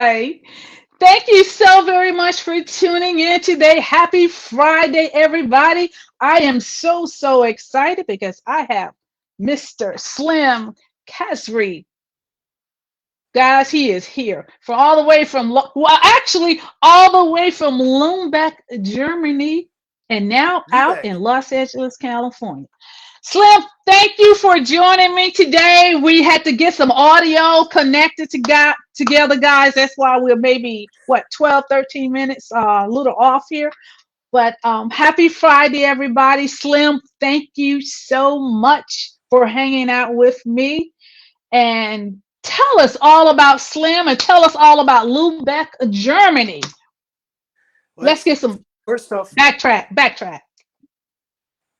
Hi. Thank you so very much for tuning in today. Happy Friday, everybody. I am so excited because I have Mr. Slim Khezri. Guys, he is here for all the way from, actually, all the way from Lübeck, Germany, and now out Lübeck. in Los Angeles, California. Slim, thank you for joining me today. We had to get some audio connected together, guys. That's why we're maybe, 12, 13 minutes a little off here. But happy Friday, everybody. Slim, thank you so much for hanging out with me. And tell us all about Slim and tell us all about Lubeck, Germany. Well, Let's it's get some first off, backtrack.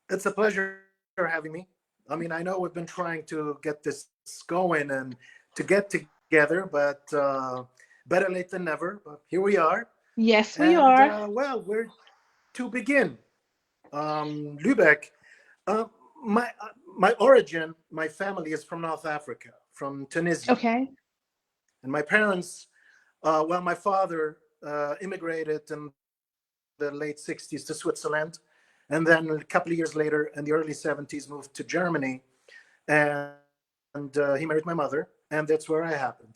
it's a pleasure having me. I mean, I know we've been trying to get this going and to get together, but better late than never. But here we are, Yes, we and are. well, we're to begin. Lübeck. Uh, my origin, my family is from North Africa, from Tunisia, Okay. and my parents. Well, my father immigrated in the late 60s to Switzerland, and then a couple of years later, in the early 70s, moved to Germany, and he married my mother, and that's where I happened.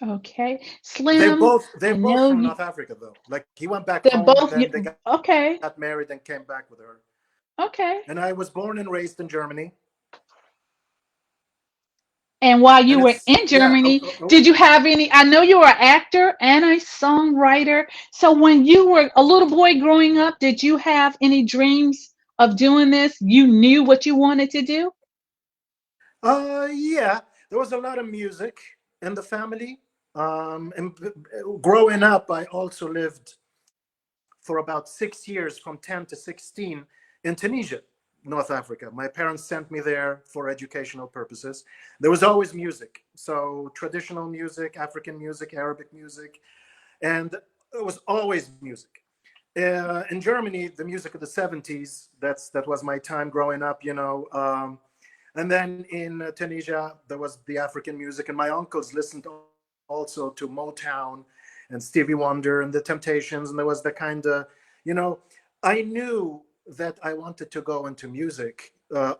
Okay. They're Slim, both they're I both know from you, North Africa though. Like he went back they're home, and both then they got married and okay. came back with her. And I Okay. was born and raised in Germany, And while and you were it's in yeah. Germany, did you have any? I know you were an actor and a songwriter. So when you were a little boy growing up, did you have any dreams of doing this? You knew what you wanted to do? Yeah, there was a lot of music in the family. And growing up, I also lived for about 6 years, from 10 to 16, in Tunisia, North Africa. My parents sent me there for educational purposes. There was always music, so traditional music, African music, Arabic music, and it was always music. In Germany, the music of the 70s, that was my time growing up, you know. And then in Tunisia, there was the African music, and my uncles listened also to Motown and Stevie Wonder and the Temptations, and there was the kind of, you know, I knew that I wanted to go into music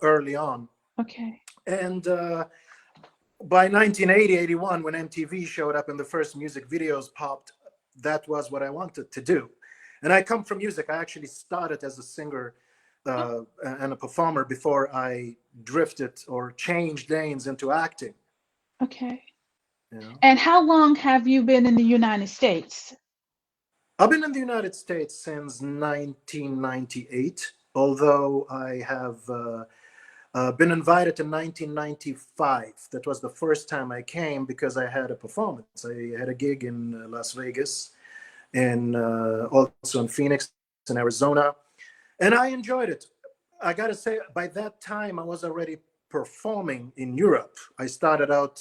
early on. Okay. And by 1980, 81, when MTV showed up and the first music videos popped, that was what I wanted to do. And I come from music. I actually started as a singer Oh, and a performer before I drifted or changed lanes into acting. okay. You know, And how long have you been in the United States? I've been in the United States since 1998, although I have been invited in 1995. That was the first time I came because I had a performance. I had a gig in Las Vegas and also in Phoenix in Arizona, and I enjoyed it. I gotta say, by that time, I was already performing in Europe. I started out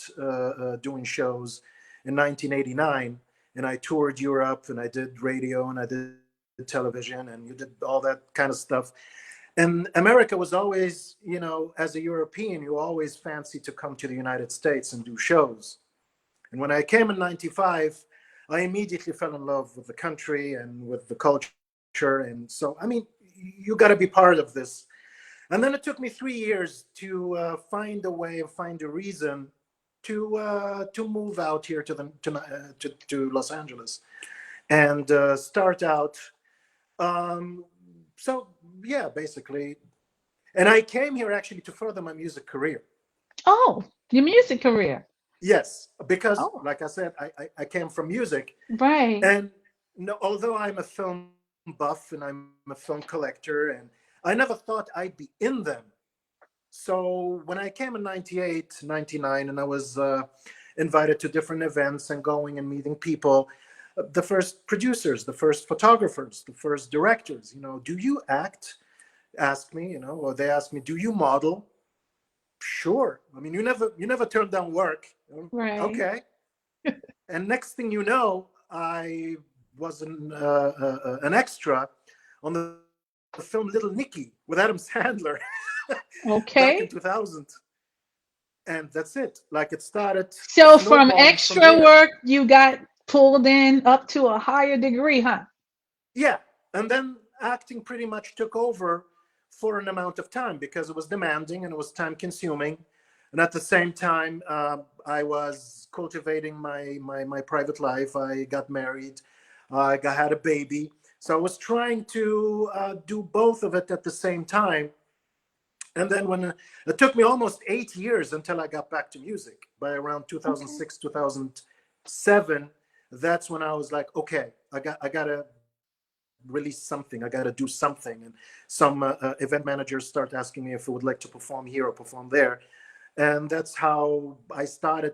doing shows in 1989, and I toured Europe, and I did radio, and I did television, and you did all that kind of stuff. And America was always, you know, as a European, you always fancy to come to the United States and do shows. And when I came in 95, I immediately fell in love with the country and with the culture. And so, I mean, you got to be part of this. And then it took me 3 years to find a way, find a reason to move out here to Los Angeles and start out. Um, so yeah, basically, and I came here actually to further my music career. Oh, your music career. Yes, because Oh, like I said, I came from music, right. and no, although I'm a film buff and I'm a film collector, and I never thought I'd be in them. So when I came in 98, 99, and I was invited to different events and going and meeting people, the first producers, the first photographers, the first directors, you know, do you act? Ask me, you know, or they ask me, do you model? Sure. I mean, you never turn down work. Right. Okay. And next thing you know, I was an extra on the film Little Nicky with Adam Sandler back in Okay. 2000. and that's it. Like it started So from snowballing from extra there. work, you got pulled in up to a higher degree, huh? Yeah, and then acting pretty much took over for an amount of time because it was demanding and it was time consuming, and at the same time, I was cultivating my private life. I got married, had a baby, so I was trying to do both of it at the same time. And then when it took me almost 8 years until I got back to music. By around Okay. 2006, 2007, that's when I was like, okay, I gotta release something. I gotta do something. And some event managers start asking me if I would like to perform here or perform there, and that's how I started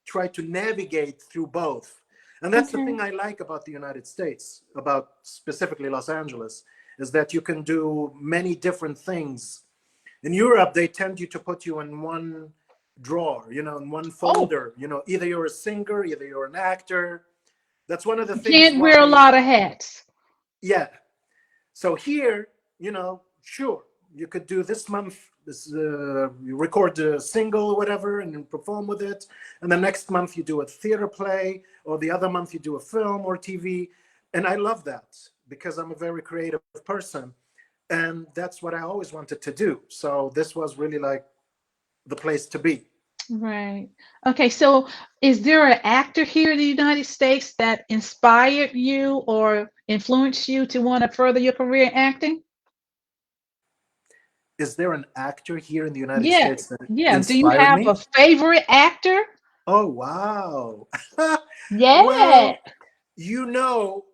try to navigate through both. And that's the Okay. thing I like about the United States, about specifically Los Angeles, is that you can do many different things. In Europe, they tend you to put you in one drawer, in one Oh, folder. Either you're a singer, either you're an actor. That's one of the you things can't wear a why, lot of hats. yeah. So here, sure, you could do this month, you record a single or whatever and then perform with it. And the next month you do a theater play, or the other month you do a film or TV. And I love that because I'm a very creative person. And that's what I always wanted to do. So this was really like the place to be. Right. Okay, so is there an actor here in the United States that inspired you or influenced you to want to further your career in acting? Is there an actor here in the United Yeah. States that Yeah. Do you inspired have me? a favorite actor? Oh, wow. Yeah. Well, you know,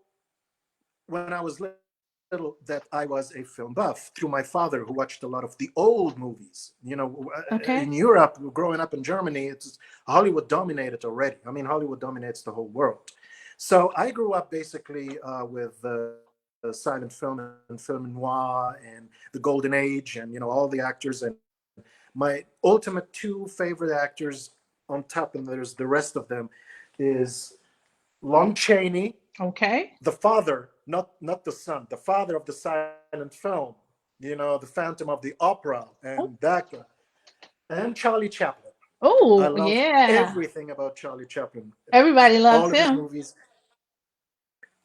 when I was little, that I was a film buff through my father, who watched a lot of the old movies. In Okay. Europe, growing up in Germany, it's Hollywood dominated already. I mean, Hollywood dominates the whole world. So I grew up basically with silent film and film noir and the golden age, and all the actors. And my ultimate two favorite actors on top, and there's the rest of them, is Lon Chaney, Okay. the father, not the son, the father of the silent film, the Phantom of the Opera, and Oh, that guy, and Charlie Chaplin. I oh, love yeah. everything about Charlie Chaplin, Everybody loves all of his him. movies.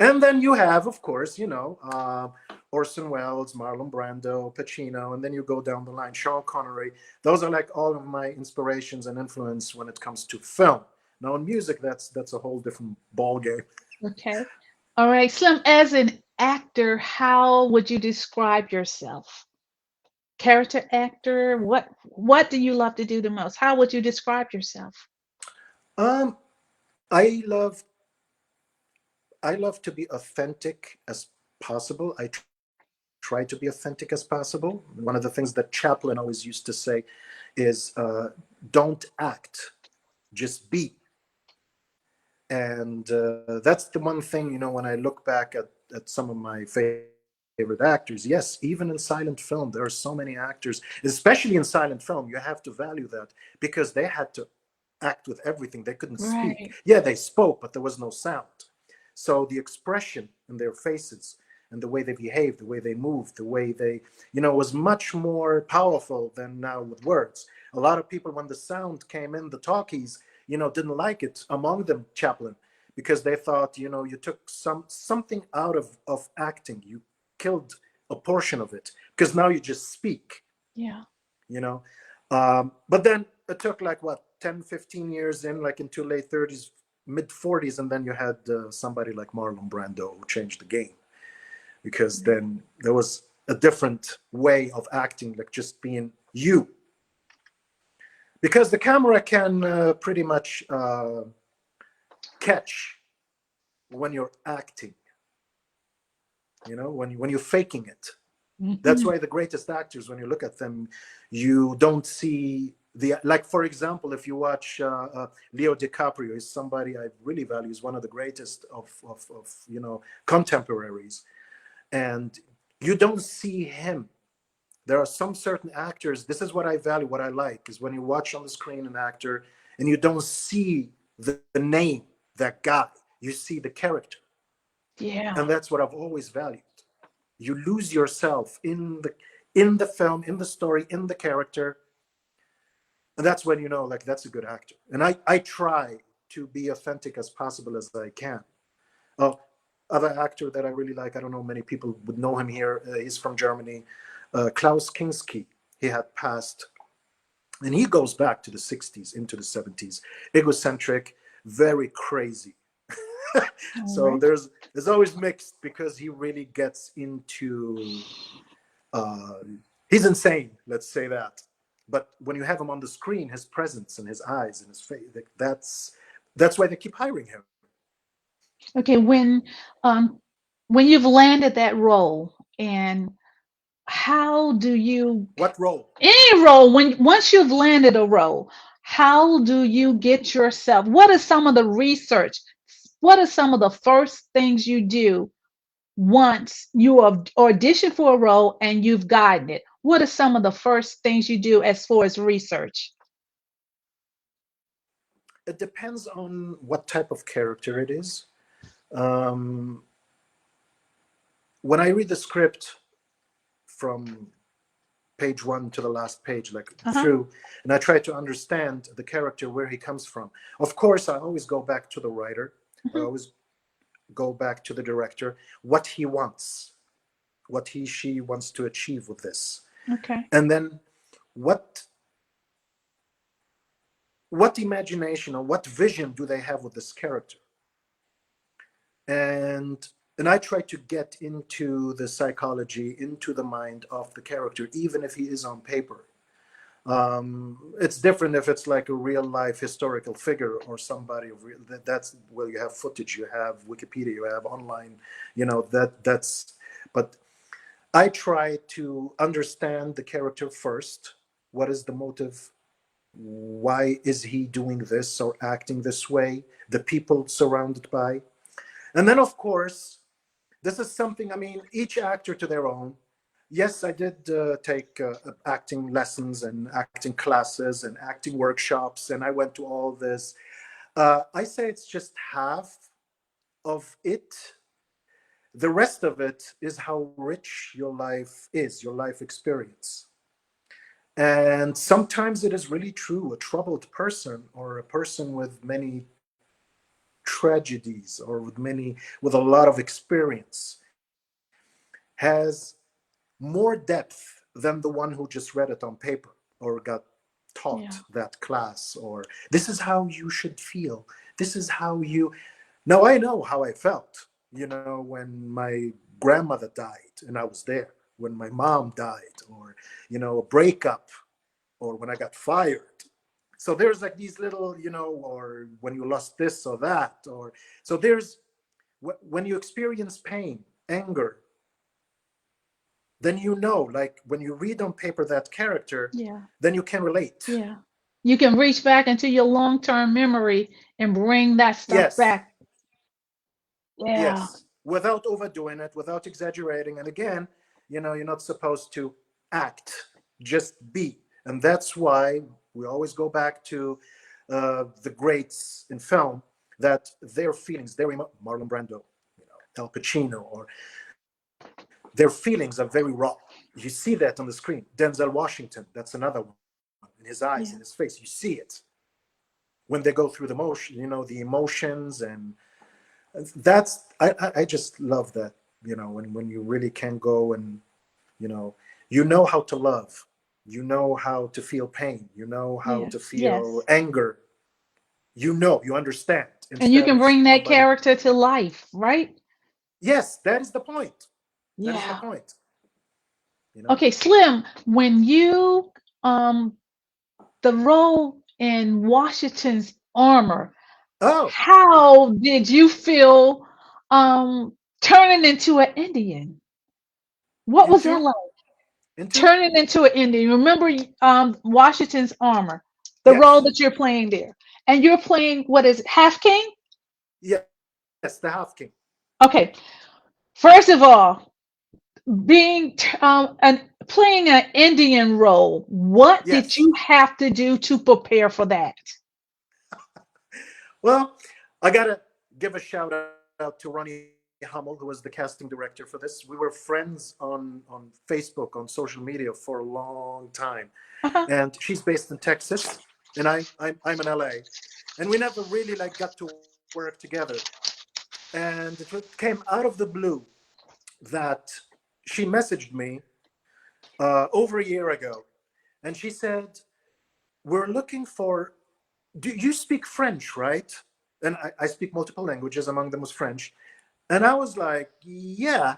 And then you have, of course, Orson Welles, Marlon Brando, Pacino, and then you go down the line, Sean Connery. Those are like all of my inspirations and influence when it comes to film. Now in music, that's a whole different ball game. Okay. All right. Slim, as an actor, how would you describe yourself? Character actor? What do you love to do the most? How would you describe yourself? Um, I love I love to be authentic as possible. I try to be authentic as possible. One of the things that Chaplin always used to say is don't act, just be. And that's the one thing, when I look back at some of my favorite actors. Yes, even in silent film, there are so many actors, especially in silent film. You have to value that because they had to act with everything. They couldn't speak. Right. Yeah, they spoke, but there was no sound. So the expression in their faces and the way they behaved, the way they moved, the way they, was much more powerful than now with words. A lot of people, when the sound came in, the talkies, didn't like it. Among them, Chaplin, because they thought, you took something out of acting. You killed a portion of it because now you just speak, Yeah. you know. But then it took like what 10, 15 years in, like into late 30s, mid 40s, and then you had somebody like Marlon Brando who changed the game because then there was a different way of acting, like just being you. Because the camera can pretty much catch when you're acting, when you're faking it. That's Hmm. why the greatest actors, when you look at them, you don't see like, for example, if you watch Leo DiCaprio, is somebody I really value, is one of the greatest of contemporaries. And you don't see him. There are some certain actors, this is what I value, what I like, is when you watch on the screen an actor and you don't see the name, that guy, you see the character. Yeah. And that's what I've always valued. You lose yourself in the film, in the story, in the character, And that's when you know, like, that's a good actor. And I try to be authentic as possible as I can. Oh, other actor that I really like, I don't know many people would know him here. He's from Germany, Klaus Kinski. He had passed, and he goes back to the 60s into the 70s. Egocentric, very crazy. All So right. there's always mixed, because he really gets into uh, he's insane, let's say that. But when you have him on the screen, his presence and his eyes and his face, that's why they keep hiring him. Okay, um when you've landed that role, and how do you, What role? any role, when once you've landed a role, how do you get yourself, what are some of the research, what are some of the first things you do once you have auditioned for a role and you've gotten it? What are some of the first things you do as far as research? It depends on what type of character it is. Um, when I read the script from page one to the last page, like Uh-huh. through, and I try to understand the character, where he comes from. Of course, I always go back to the writer. I Mhm. always go back to the director, what he wants, what she wants to achieve with this. Okay. And then what what imagination or what vision do they have with this character? And I try to get into the psychology, into the mind of the character, even if he is on paper. It's different if it's like a real life historical figure, or somebody of real, that's, well, you have footage, you have Wikipedia, you have online, that's, but I try to understand the character first. What is the motive? Why is he doing this or acting this way? The people surrounded by. And then, of course, this is something, I mean, each actor to their own. Yes, I did take acting lessons and acting classes and acting workshops, and I went to all this. I say it's just half of it. The rest of it is how rich your life is, your life experience. And sometimes it is really true. A troubled person, or a person with many tragedies, or with a lot of experience, has more depth than the one who just read it on paper, or got taught Yeah. that class, or this is how you should feel. This is how you. Now I know how I felt, when my grandmother died and I was there, when my mom died, or, a breakup, or when I got fired. So there's like these little, or when you lost this or that, or so there's when you experience pain, anger, then like when you read on paper that character, Yeah. then you can relate. Yeah. You can reach back into your long-term memory and bring that stuff Yes, back. Yeah. yes, without overdoing it, without exaggerating. And again, you're not supposed to act, just be. And that's why we always go back to the greats in film, that their feelings, Marlon Brando, Al Pacino, or their feelings are very raw. You see that on the screen. Denzel Washington, that's another one. In his eyes, in his Yeah. face, you see it when they go through the motion, the emotions, and that's I just love that. When you really can go and you know how to love, how to feel pain, how to Yes. feel Yes. anger, you understand, And you instead can of bring that somebody. character to life, right? Yes, that is the point. That is the Yeah. point. you know Okay, Slim, when you the role in Washington's armor, oh, how did you feel turning into an Indian? What was that into like? into Turning into an Indian. Remember Washington's armor, the role yes, that you're playing there. And you're playing, what is it, Half King? yes, the half king. Okay. First of all, being playing an Indian role, what did Yes. you have to do to prepare for that? Well, I gotta give a shout out to Ronnie Hummel, who was the casting director for this. We were friends on Facebook, on social media, for a long time, Uh-huh. and she's based in Texas. and I'm in LA, and we never really like got to work together. And came out of the blue that she messaged me over a year ago, and she said, "We're looking for. Do you speak French, right?" And I speak multiple languages, among them was French. And I was like, "Yeah,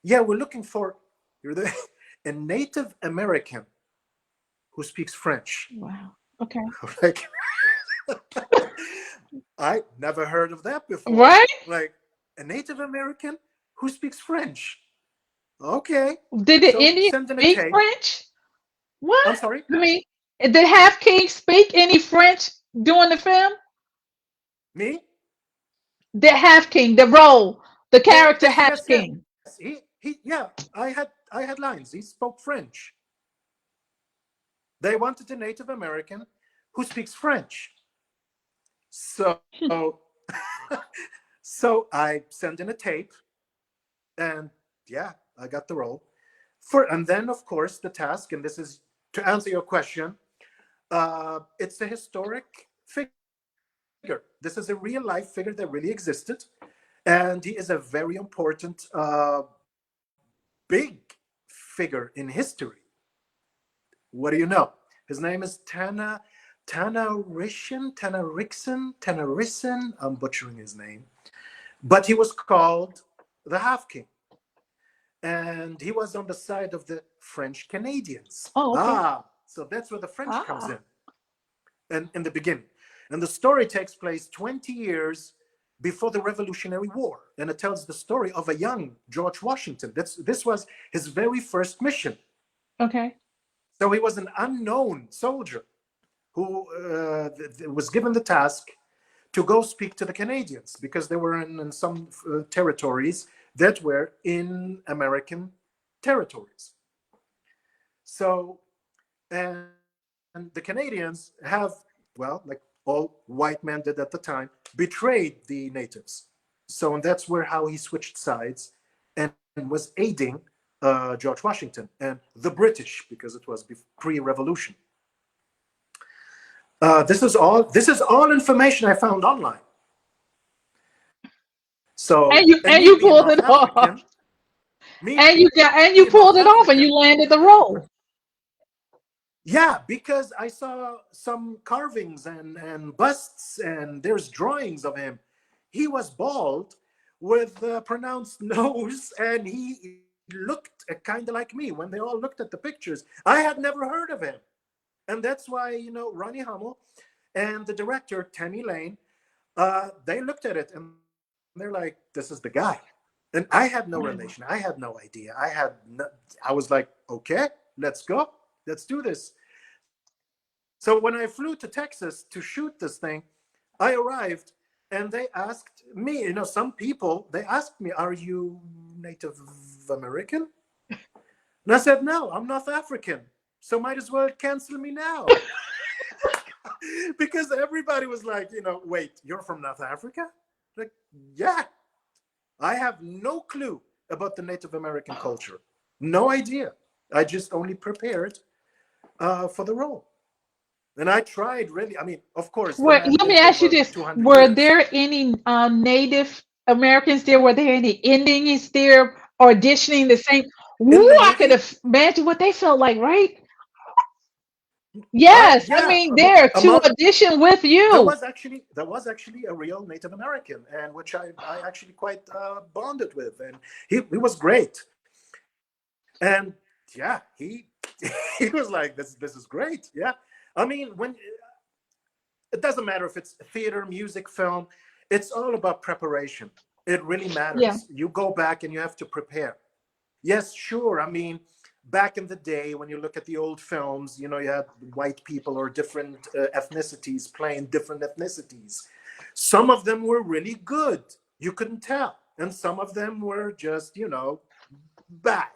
yeah, we're looking for you're the, a Native American who speaks French." Wow. Okay. Like, I never heard of that before. Right? Like, a Native American who speaks French. Okay. Did the So Indian send in a speak tape. French? I'm What? sorry, I mean, did Half King speak any French during the film? me? The Half King, the role, the Yes, character yes, Half yes. King. Yeah, I had lines. He spoke French. They wanted a Native American who speaks French. So so I sent in a tape, and yeah, I got the role. And then of course the task, and this is to answer your question, it's a historic figure. This is a real life figure that really existed, and he is a very important, big figure in history. What do you know? His name is Tanarison. I'm butchering his name, but he was called the Half King, and he was on the side of the French Canadians. Oh, okay. So that's where the French comes Ah, in, and in the beginning, and the story takes place 20 years before the Revolutionary War, and it tells the story of a young George Washington. This was his very first mission. okay. So he was an unknown soldier who was given the task to go speak to the Canadians because they were in some territories that were in American territories. So, and the Canadians have, well, like all white men did at the time, betrayed the natives. So, and that's where how he switched sides and was aiding George Washington and the British because it was pre-revolution. This is all information I found online. So, and And me you being pulled North it African, off. me being North And you pulled it African, off and you landed the role. yeah, because I saw some carvings and busts, and there's drawings of him. He was bald with a pronounced nose, and he looked kind of like me. When they all looked at the pictures, I had never heard of him. And that's why, Ronnie Hummel and the director, Tammy Lane, they looked at it and they're like, this is the guy. And I had no relation. I had no idea. I was like, okay, let's go. Let's do this. So when I flew to Texas to shoot this thing, I arrived and they asked me, some people, they asked me, are you Native American? And I said, no, I'm North African. So might as well cancel me now. Because everybody was like, wait, you're from North Africa? Like, yeah. I have no clue about the Native American culture. No idea. I just only prepared for the role. And I tried really. I mean, of course, the man Let me lived ask you over this. 200 Were years. there any Native Americans there? Were there any Indians there auditioning the same? In Woo, the I could movie, imagine what they felt like, right? Yes, I yeah, mean, there to among audition with there you. was actually a real Native American, and which I actually quite bonded with, and he was great. And yeah, he was like, this is great. Yeah, I mean, it doesn't matter if it's theater, music, film, it's all about preparation. It really Yeah, matters. You go back and you have to prepare. Yes, sure. I mean, back in the day, when you look at the old films, you had white people or different ethnicities playing different ethnicities. Some of them were really good. You couldn't tell. And some of them were just, bad.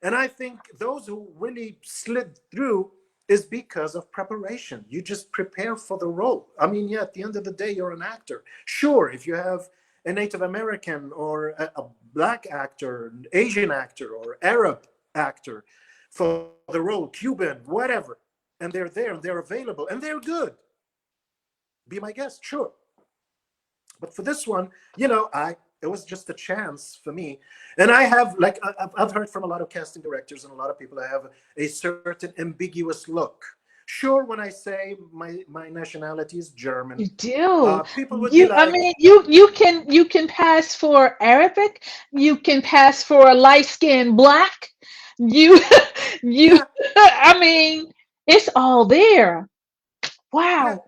And I think those who really slid through is because of preparation. You just prepare for the role. I mean, yeah, at the end of the day, you're an actor. Sure, if you have a Native American or a black actor, an Asian actor, or Arab actor for the role, Cuban, whatever, and they're there and they're available and they're good. Be my guest, sure. But for this one, it was just a chance for me. And I have, like, I've heard from a lot of casting directors and a lot of people, I have a certain ambiguous look. Sure, when I say my nationality is German, You do. people would be I like, mean, you can pass for Arabic. You can pass for a light skinned black. You you. yeah, I mean, it's all there. yeah, Wow.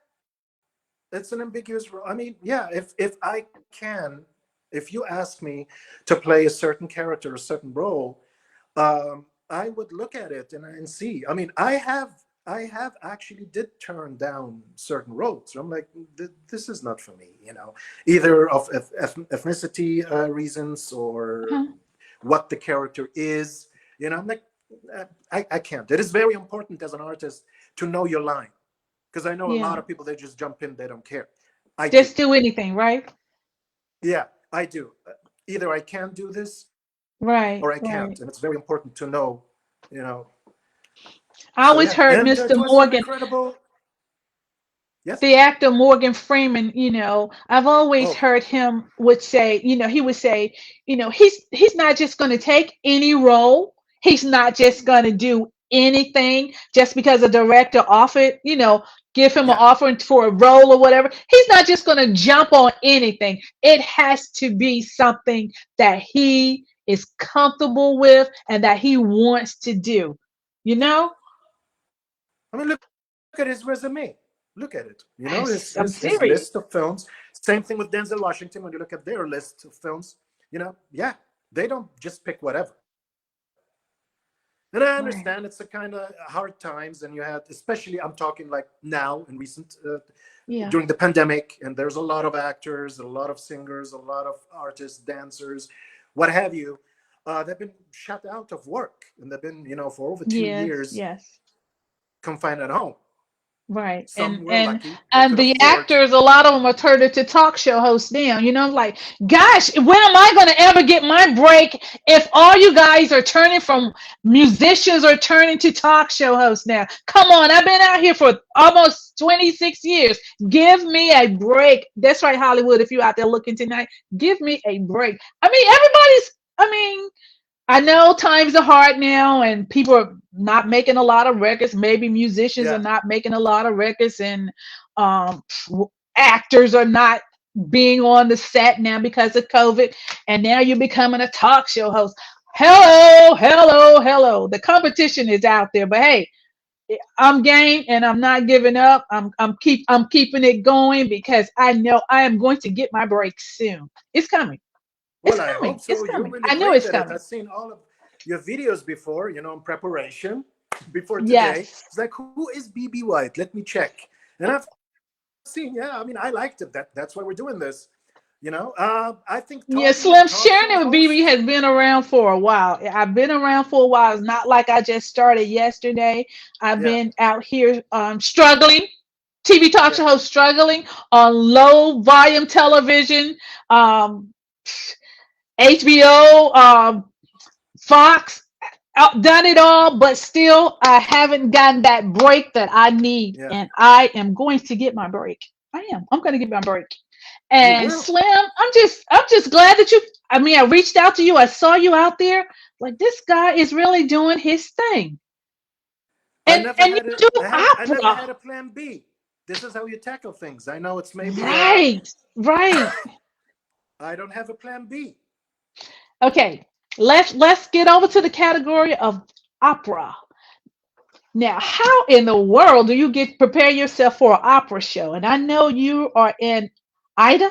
it's an ambiguous role. I mean, yeah, if I can, if you ask me to play a certain character, a certain role, I would look at it and see. I mean, I have actually did turn down certain roles. I'm like, this is not for me, either of ethnicity reasons or Uh-huh. what the character is. I'm like, I can't. It is very important as an artist to know your line, because I know a lot Yeah. of people, they just jump in, they don't care. I do. Just do anything, right? Yeah, I do. Either I can do this or I Right. can't, and Right. it's very important to know, you know. I So always yeah, heard and it Mr. was an Morgan, incredible. Yes. the actor Morgan Freeman, I've always Oh, heard him would say, he would say, he's not just going to take any role. He's not just going to do anything just because a director offered, give him an yeah. offer for a role or whatever. He's not just going to jump on anything. It has to be something that he is comfortable with and that he wants to do, you know? I mean, look at his resume. Look at it. His I'm list of serious. films. Same thing with Denzel Washington. When you look at their list of films, yeah, they don't just pick whatever. And I understand it's a Right. kind of hard times, and you had, especially, I'm talking like now in recent, Yeah. during the pandemic, and there's a lot of actors, a lot of singers, a lot of artists, dancers, what have you. They've been shut out of work, and they've been, for over two Yes, years yes. confined at home. Right. Some And were and lucky; they and could the afford. actors, a lot of them are turned into talk show hosts now. Like, gosh, when am I gonna ever get my break if all you guys are turning from musicians or turning to talk show hosts now? Come on, I've been out here for almost 26 years. Give me a break. That's right, Hollywood. If you're out there looking tonight, give me a break. I mean, I know times are hard now and people are not making a lot of records. Maybe musicians are Yeah, not making a lot of records and um, actors are not being on the set now because of COVID. And now you're becoming a talk show host. Hello, hello, hello. The competition is out there, but hey, I'm game and I'm not giving up. I'm keeping it going because I know I am going to get my break soon. It's coming. It's well, I coming. hope It's so. You're coming. really I know great it's at it. coming. I've seen all of your videos before, in preparation before today. Yes. It's like, who is BB White? Let me check. And I've seen, yeah, I mean, I liked it. That's why we're doing this. I think talking Yeah, and talk Slim show Sharon with host. BB has been around for a while. I've been around for a while. It's not like I just started yesterday. I've Yeah, been out here struggling, TV talk yeah, show host struggling on low volume television, um, HBO, Fox. Done it all, but still, I haven't gotten that break that I need, yeah. and I am going to get my break. I am. I'm going to get my break. You And will. Slim, I'm just glad that you. I mean, I reached out to you. I saw you out there. Like this guy is really doing his thing, and you do I never opera, had a plan B. This is how you tackle things. I know it's maybe right? Right. I don't have a plan B. Okay. Let's get over to the category of opera. Now, how in the world do you get prepare yourself for an opera show? And I know you are in Ida.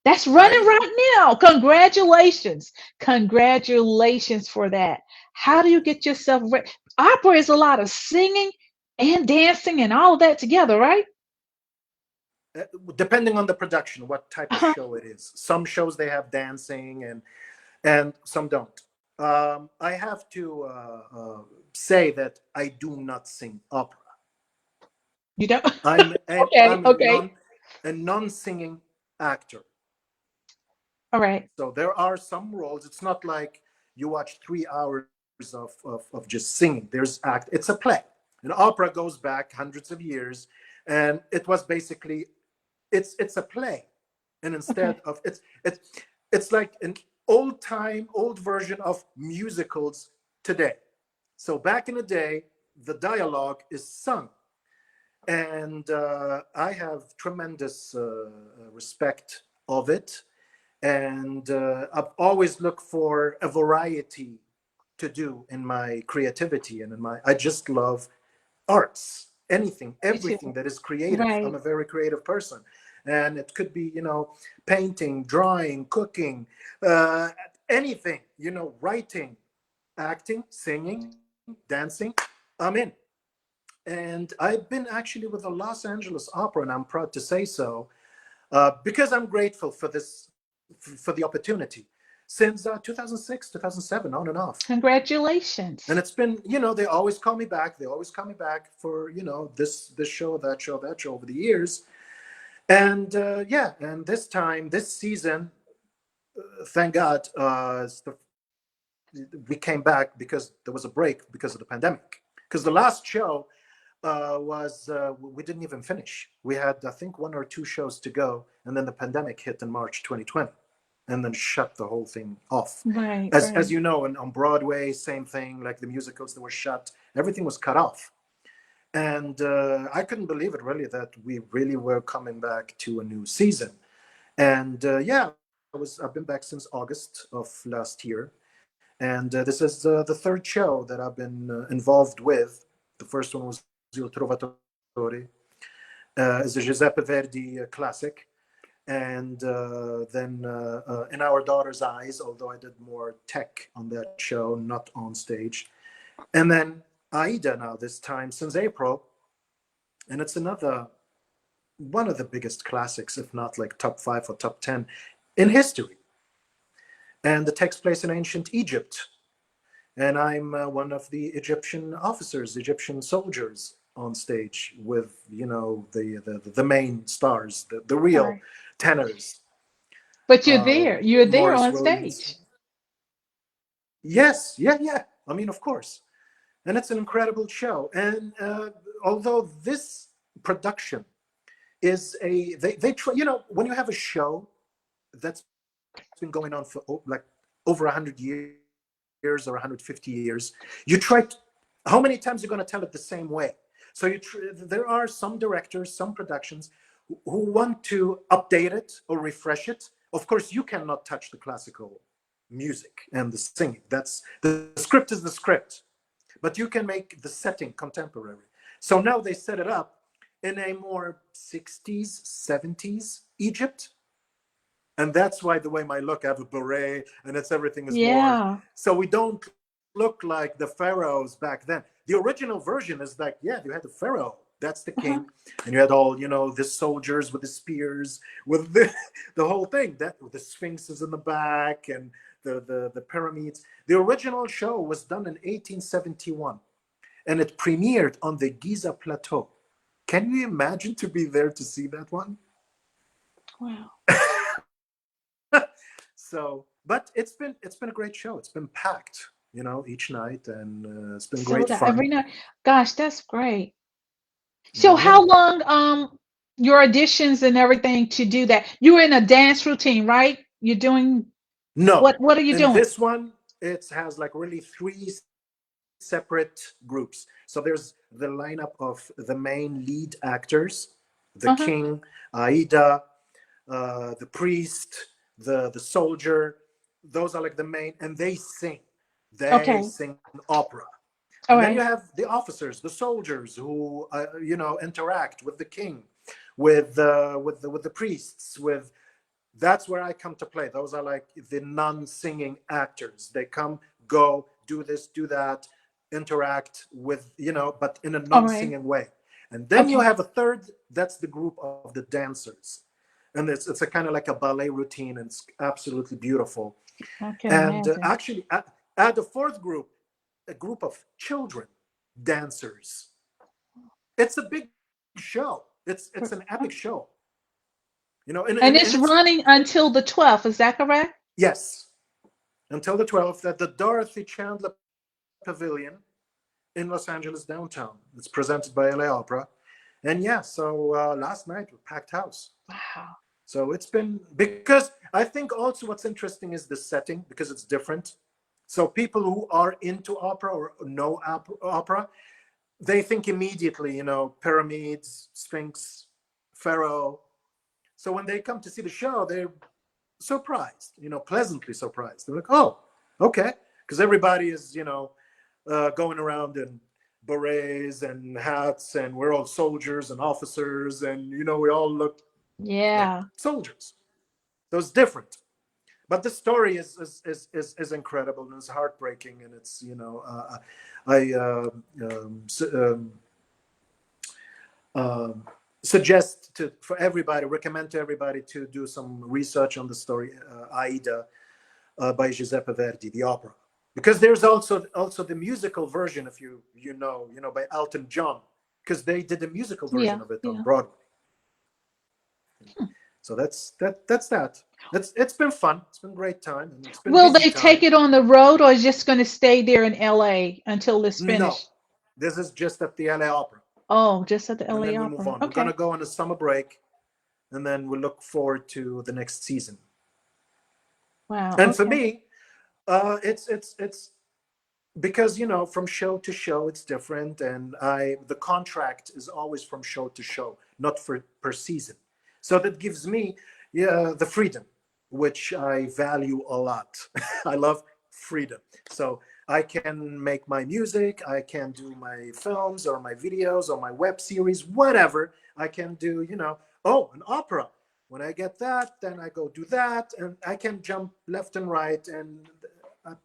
That's running Aida. right now. Congratulations. Congratulations for that. How Yeah. do you get yourself ready? Opera is a lot of singing and dancing and all of that together, right? Depending on the production, what type of Uh-huh. show it is. Some shows they have dancing and some don't. I have to say that I do not sing opera. You don't? Okay, I'm okay. a non-singing actor. All right. So there are some roles. It's not like you watch 3 hours of just singing. There's act. It's a play. An opera goes back hundreds of years, and it was basically it's a play, and Okay. instead of it's like an old version of musicals today. So back in the day, the dialogue is sung, and I have tremendous respect of it, and I've always looked for a variety to do in my creativity and in my. I just love arts, anything, Me too. everything that is creative. I'm Right. a very creative person, and it could be, painting, drawing, cooking, uh, anything, writing, acting, singing, dancing. I'm in. And I've been actually with the Los Angeles Opera, and I'm proud to say so, because I'm grateful for for the opportunity since 2006, 2007, on and off. And Congratulations. it's been, they always call me back. They always call me back for, this show, that show, that show over the years. And yeah, and this season, thank God, we came back because there was a break because of the pandemic. Because the last show was we didn't even finish. We had, I think, one or two shows to go, and then the pandemic hit in March 2020, and then shut the whole thing off. Right, As right. you know, and on Broadway, same thing. Like the musicals that were shut, everything was cut off, and I couldn't believe it really that we really were coming back to a new season. And yeah, I've been back since August of last year, and this is the third show that I've been involved with. The first one was Il Trovatore, is a Giuseppe Verdi classic. And then In Our Daughter's Eyes, although I did more tech on that show, not on stage. And then Aida now, this time since April. And it's another one of the biggest classics, if not like top 5 or top 10 in history. And it takes place in ancient Egypt. And I'm one of the Egyptian officers, Egyptian soldiers on stage with, the main stars, the All real right. tenors. But you're there. You're there Morris on Williams. stage. Yes, yeah, yeah. I mean, of course. And it's an incredible show. And although this production is they try, when you have a show that's been going on for like over 100 years or 150 years, you try how many times you're going to tell it the same way? So there are some directors, some productions who want to update it or refresh it. Of course, you cannot touch the classical music and the singing. That's the script is the script, but you can make the setting contemporary. So now they set it up in a more 60s, 70s Egypt. And that's why the way my look, I have a beret, and it's everything is more. Yeah. So we don't look like the pharaohs back then. The original version is like, yeah, you had the pharaoh, that's the king, Uh-huh. and you had all, the soldiers with the spears, with the whole thing, that with the sphinxes in the back and the pyramids. The original show was done in 1871, and it premiered on the Giza Plateau. Can you imagine to be there to see that one? Wow. So, but it's been a great show. It's been packed, each night, and it's been great Sold out fun. every night. Gosh, that's great. So Yeah. how long your auditions and everything to do that? You're in a dance routine, right? You're doing No, what are you in doing? this one, it has like really three separate groups. So there's the lineup of the main lead actors, the Uh-huh. king, Aida, the priest, the soldier. Those are like the main, and they sing. They Okay. sing opera. And then All you right. have the officers, the soldiers who interact with the king, with the priests. With That's where I come to play. Those are like the non-singing actors. They come, go, do this, do that, interact with, but in a All right. non-singing way. And then you Okay. have a third. That's the group of the dancers, and it's a kind of like a ballet routine, and it's absolutely beautiful. I can And imagine. actually, add the fourth group, a group of children dancers. It's a big show. It's an epic show, and And it's it's running until the 12th, is that correct? yes, until the 12th at the Dorothy Chandler Pavilion in Los Angeles downtown. It's presented by LA Opera. And yeah, so last night, packed house. Wow. So it's been, because I think also what's interesting is the setting, because it's different. So people who are into opera or know opera, they think immediately, pyramids, Sphinx, Pharaoh. So when they come to see the show, they're surprised, pleasantly surprised. They're like, oh, okay. Because everybody is, going around in berets and hats, and we're all soldiers and officers, and, we all look like Yeah. soldiers. So it's different. But the story is incredible, and it's heartbreaking, and it's, I um, suggest recommend to everybody to do some research on the story, Aida, by Giuseppe Verdi, the opera, because there's also the musical version, if you know, by Elton John, because they did a musical version Yeah. of it on Yeah. Broadway. So that's that. It's been fun. It's been a great time, and it's been Will busy they take time. it on the road, or is just going to stay there in LA until it's No, finished? this is just at the LA Opera, Oh, just at the and LA then we move Opera. on. We're gonna Okay. go on a summer break, and then we look forward to the next season. Wow. And for Okay. me, it's because from show to show it's different, and the contract is always from show to show, not for per season. So that gives me, yeah, the freedom, which I value a lot. I love freedom. So I can make my music, I can do my films or my videos or my web series, whatever. I can do, oh, an opera. When I get that, then I go do that, and I can jump left and right, and uh,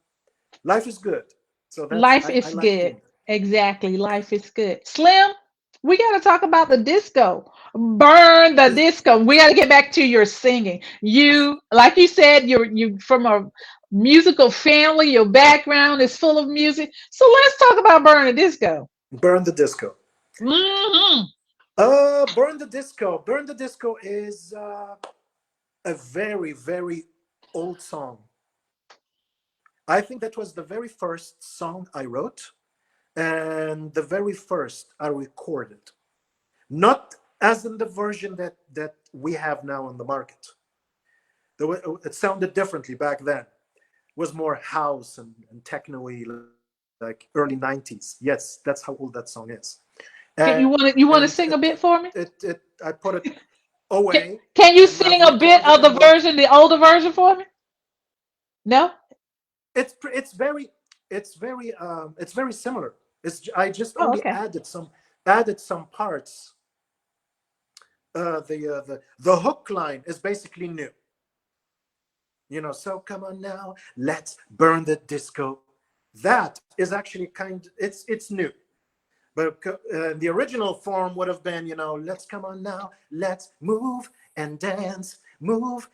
life is good. So Life I is like good. doing that. Exactly. Life is good. Slim, we got to talk about the disco. Burn the disco. We got to get back to your singing. You, like you said, you from a musical family. Your background is full of music. So let's talk about Burn the Disco. Burn the Disco. Hmm. Burn the Disco. Burn the Disco is a very, very old song. I think that was the very first song I wrote, and the very first I recorded. Not as in the version that we have now on the market. It sounded differently back then. It was more house and techno-y, like early 90s. Yes, that's how old that song is. Can And you want to sing a bit for me? I put it Can, away, can you and I've sing a bit recorded of and the worked. version, the older version for me? No. It's very similar. I just Oh, only okay. added some parts. The hook line is basically new. So come on now, let's burn the disco. That is actually it's new. But the original form would have been, let's come on now, let's move and dance, move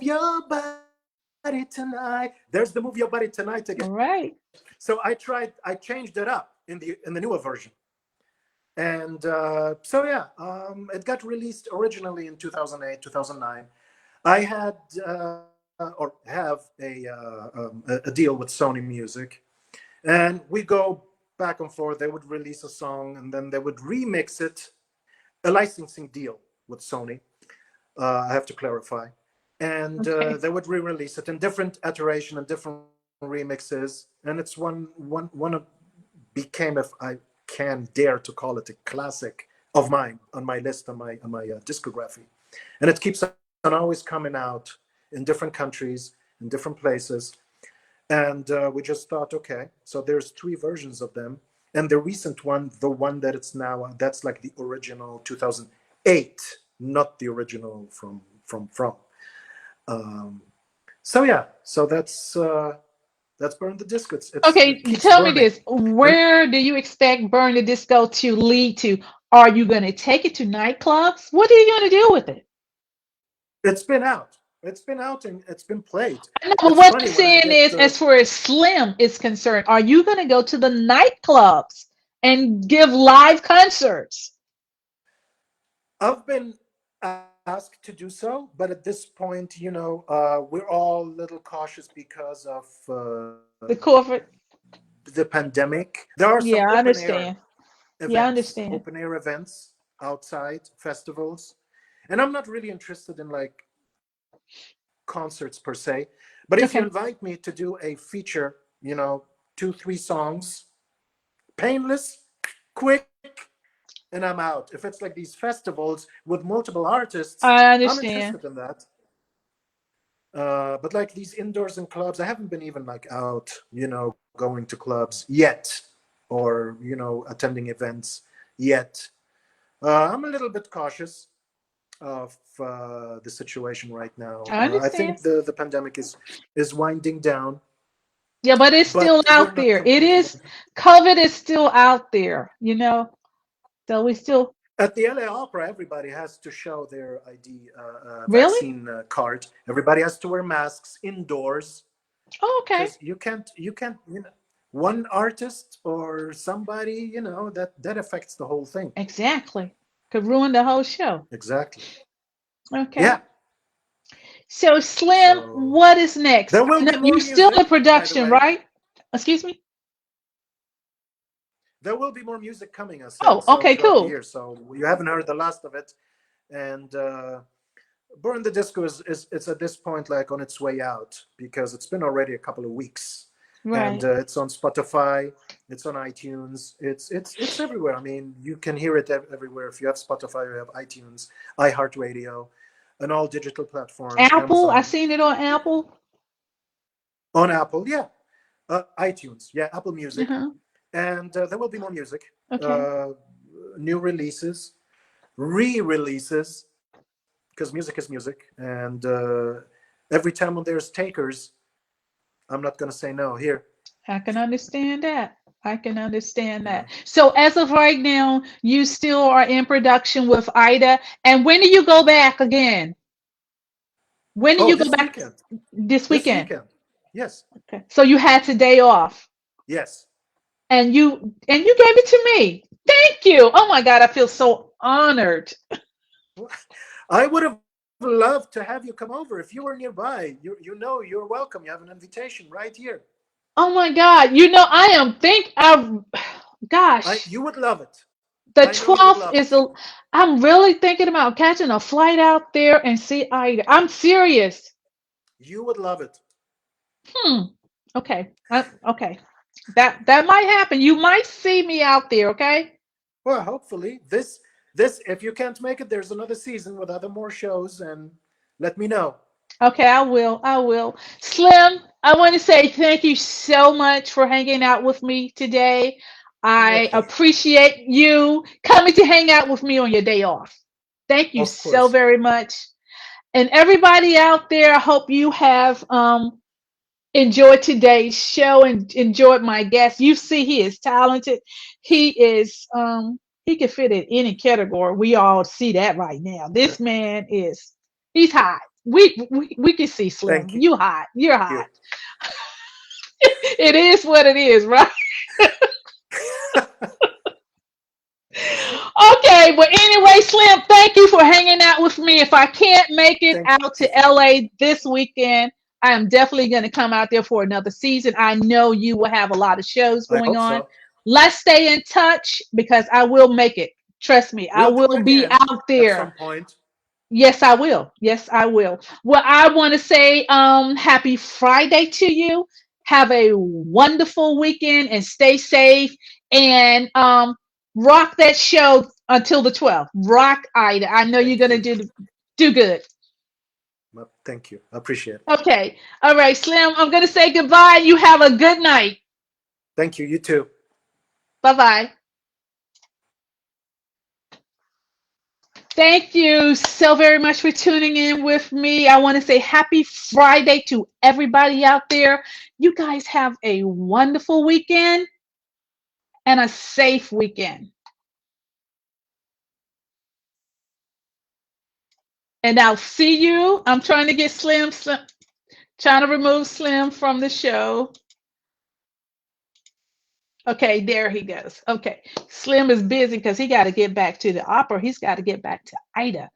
your body tonight. There's the move your body tonight again. All right. So I changed it up in the newer version. And so yeah, it got released originally in 2008, 2009. I had or have a deal with Sony Music, and we go back and forth. They would release a song, and then they would remix it, a licensing deal with Sony. I have to clarify, and Okay. they would re-release it in different iteration and different remixes, and it's one of became, if I can dare to call it, a classic of mine on my list, on my discography, and it keeps on always coming out in different countries, in different places. And we just thought, okay, so there's three versions of them, and the recent one, the one that it's now, that's like the original 2008, not the original from. Um, so yeah, so that's Burn the Disco. Okay, It keeps tell me burning, this. and Where do you expect Burn the Disco to lead to? Are you going to take it to nightclubs? What are you going to do with it? it's been out. It's been out and it's been played. I know, but It's what I'm funny when I saying get. is, as far as Slim is concerned, are you going to go to the nightclubs and give live concerts? I've been asked to do so, but at this point, we're all a little cautious because of The corporate? the pandemic. There are some Yeah, I open air understand. Yeah, I events, understand. open air events outside festivals, and I'm not really interested in like concerts per se. But if you Okay. invite me to do a feature, you know, two, three songs, painless, quick, and I'm out. If it's like these festivals with multiple artists, I I'm understand. interested in that. But like these indoors and clubs, I haven't been even like out, you know, going to clubs yet, or you know, attending events yet. I'm a little bit cautious of the situation right now. I I understand. think the pandemic is winding down, Yeah, but it's still but we're out not there. It completely. is, COVID is still out there, you know. So we still, At the LA Opera, everybody has to show their ID really? vaccine card. Everybody has to wear masks indoors Oh, okay. because you can't you know, one artist or somebody, you know, that affects the whole thing. Exactly. Could ruin the whole show. Exactly. Okay. Yeah. So Slim, So what is next? there will No, be you more still in music, by the production, way. right? Excuse me? There will be more music coming, I said, Oh, so okay, throughout the cool. year. So you haven't heard the last of it. And Burn the Disco is it's at this point like on its way out because it's been already a couple of weeks, and Right. it's on Spotify, it's on iTunes, it's everywhere. I mean, you can hear it everywhere. If you have Spotify, you have iTunes, iHeartRadio, and all digital platforms, Apple, I Amazon, seen it on Apple. on Apple, yeah, iTunes, yeah, Apple Music, Uh-huh. and there will be more music, Okay. uh, new releases, re-releases, because music is music, and every time when there's takers, I'm not going to say no. Here, I can understand that. I can understand yeah. that. So as of right now, you still are in production with Ida. And when do you go back again? When do Oh, you go this back weekend. this This weekend? weekend. Yes. Okay. So you had today off Yes. and you gave it to me. Thank you. Oh my God, I feel so honored. I would have loved to have you come over if you were nearby. You know you're welcome. You have an invitation right here. Oh my God. I am I gosh, you would love it. the I know you would 12th love is it. I'm really thinking about catching a flight out there and see Ida. I'm serious. You would love it. Hmm. Okay. Okay. That might happen. You might see me out there, okay? Well, hopefully this if you can't make it, there's another season with other more shows, and let me know. Okay, I will. I will. Slim, I want to say thank you so much for hanging out with me today. My I pleasure. appreciate you coming to hang out with me on your day off. Thank you Of so course. very much. And everybody out there, I hope you have enjoyed today's show and enjoyed my guest. You see, he is talented. He can fit in any category. We all see that right now. This man he's hot. We can see Slim. Thank You hot. You're you. hot. It is what it is, right? Okay, but anyway, Slim, thank you for hanging out with me. If I can't make it Thank out you to for having me. LA this weekend, I am definitely going to come out there for another season. I know you will have a lot of shows I going hope on. so. Let's stay in touch because I will make it. Trust me, I We'll do it will be again out at some there. point. Yes, I will. Yes, I will. Well, I want to say happy Friday to you. Have a wonderful weekend and stay safe and rock that show until the 12th. Rock Ida. I know you're Thank going you. to do good. Thank you. I appreciate it. Okay. All right, Slim, I'm going to say goodbye. You have a good night. Thank you. You too. Bye-bye. Thank you so very much for tuning in with me. I want to say happy Friday to everybody out there. You guys have a wonderful weekend and a safe weekend. And I'll see you. I'm trying to get Slim, trying to remove Slim from the show. Okay, there he goes. Okay. Slim is busy because he got to get back to the opera. He's got to get back to Ida.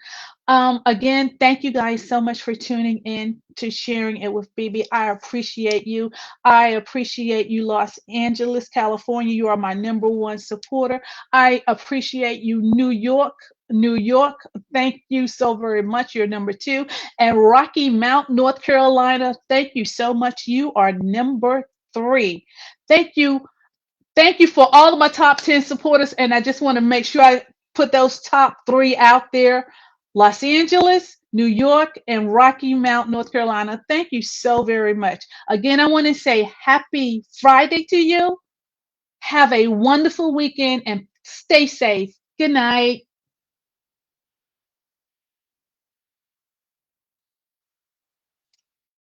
Again, thank you guys so much for tuning in to sharing it with BB. I appreciate you. I appreciate you, Los Angeles, California. You are my number one supporter. I appreciate you, New York. New York, thank you so very much. You're number two. And Rocky Mount, North Carolina, thank you so much. You are number three. Thank you. Thank you for all of my top 10 supporters. And I just want to make sure I put those top three out there: Los Angeles, New York, and Rocky Mount, North Carolina. Thank you so very much. Again, I want to say happy Friday to you. Have a wonderful weekend and stay safe. Good night.